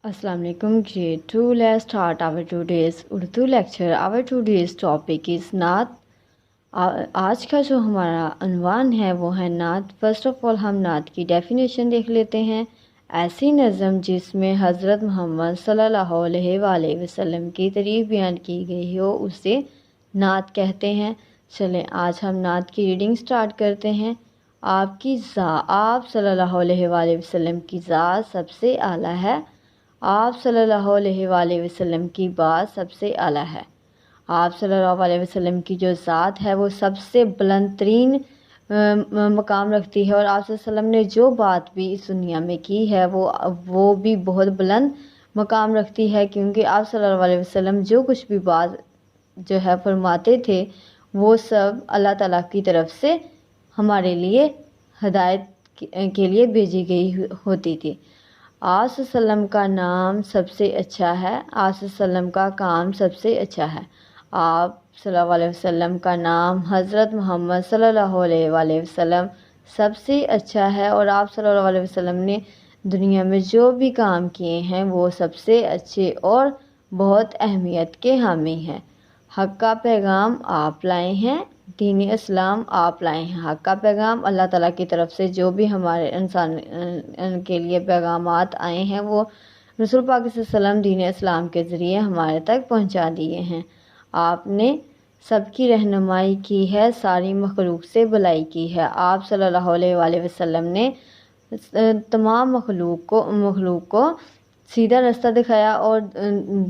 Assalamu alaikum grade 2. Let's start our today's Urdu lecture. Our today's topic is नात. आज का जो हमारा अनवान है वो है नात. फर्स्ट ऑफ ऑल हम नात की डेफिनेशन देख लेते हैं. ऐसी नज़म जिसमें हज़रत मोहम्मद सल्लल्लाहु अलैहि वसल्लम की तारीफ़ बयान की गई हो उसे नात कहते हैं. चलें आज हम नात की रीडिंग स्टार्ट करते हैं. आप सल्लल्लाहु अलैहि वसल्लम की ज़ात सबसे आला है. आप सल्लल्लाहु अलैहि वसल्लम की बात सबसे आला है. आप सल्लल्लाहु अलैहि वसल्लम की जो ज़ात है वो सबसे बुलंद तरीन मकाम रखती है और आप सल्लल्लाहु अलैहि वसल्लम ने जो बात भी इस दुनिया में की है वो भी बहुत बुलंद मकाम रखती है, क्योंकि आप सल्लल्लाहु अलैहि वसल्लम जो कुछ भी बात जो है फरमाते थे वो सब अल्लाह ताला की तरफ से हमारे लिए हदायत के लिए भेजी गई होती थी. आप सल्लम का नाम सबसे अच्छा है. आप सल्लम का काम सबसे अच्छा है. आप सल्लल्लाहु अलैहि वसल्लम का नाम हज़रत मोहम्मद सल्लल्लाहु अलैहि वसल्लम सबसे अच्छा है और आप सल्लल्लाहु अलैहि वसल्लम ने दुनिया में जो भी काम किए हैं वो सबसे अच्छे और बहुत अहमियत के हामी हैं. हक़ का पैगाम आप लाए हैं. दीन इस्लाम आप लाए हैं. हक़ का पैगाम अल्लाह ताला की तरफ से जो भी हमारे इंसान के लिए पैगामात आए हैं वो रसूल पाक सल्लल्लाहु अलैहि वसल्लम दीन इस्लाम के ज़रिए हमारे तक पहुंचा दिए हैं. आपने सबकी रहनुमाई की है, सारी मखलूक से भलाई की है. आप सल्लल्लाहु अलैहि वसल्लम ने तमाम मखलूक को सीधा रास्ता दिखाया और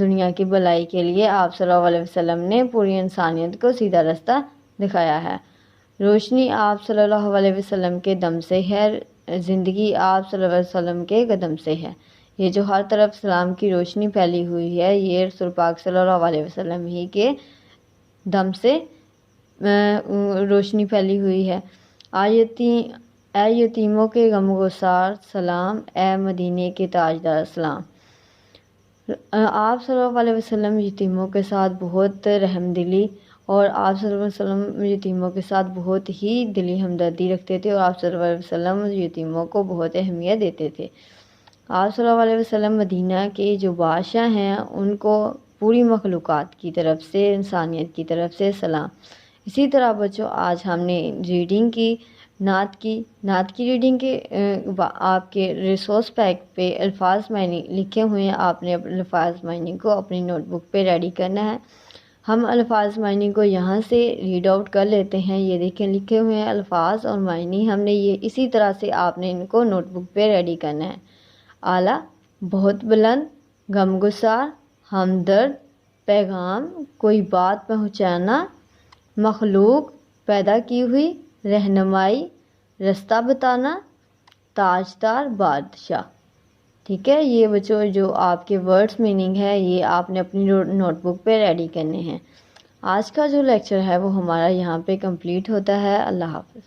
दुनिया की भलाई के लिए आप सल्लल्लाहु अलैहि वसल्लम ने पूरी इंसानियत को सीधा रास्ता दिखाया है. रोशनी आप सल्लल्लाहु अलैहि वसल्लम के दम से है. ज़िंदगी आप सल्लल्लाहु अलैहि वसल्लम के कदम से है. ये जो हर तरफ सलाम की रोशनी फैली हुई है ये रसूल पाक सल्लल्लाहु अलैहि वसल्लम ही के दम से रोशनी फैली हुई है. ए यतीमों के गमगुसार सलाम, ए मदीने के ताजदार सलाम. आप सल्लल्लाहु अलैहि वसल्लम यतीमों के साथ बहुत रहमदिली और आप सल्लल्लाहु अलैहि वसल्लम यतीमों के साथ बहुत ही दिली हमदर्दी रखते थे और आप सल्लल्लाहु अलैहि वसल्लम यतीमों को बहुत अहमियत देते थे. आप सल्लल्लाहु अलैहि वसल्लम मदीना के जो बादशाह हैं उनको पूरी मखलूक़ात की तरफ से, इंसानियत की तरफ से सलाम. इसी तरह बच्चों आज हमने रीडिंग की नात की रीडिंग के आपके रिसोर्स पैक पे अल्फाज मायने लिखे हुए हैं. आपने अल्फाज मायने को अपनी नोटबुक पे रेडी करना है. हम अल्फाज मायने को यहाँ से रीड आउट कर लेते हैं. ये देखें लिखे हुए हैं अल्फाज और मायने. हमने ये इसी तरह से आपने इनको नोटबुक पे रेडी करना है. आला बहुत बुलंद, गमगुसार, हमदर्द, पैगाम कोई बात पहुँचाना, मखलूक पैदा की हुई, रहनुमाई रास्ता बताना, ताजदार बादशाह. ठीक है, ये बच्चों जो आपके वर्ड्स मीनिंग है ये आपने अपनी नोटबुक पे रेडी करने हैं. आज का जो लेक्चर है वो हमारा यहाँ पे कंप्लीट होता है. अल्लाह हाफ़िज़.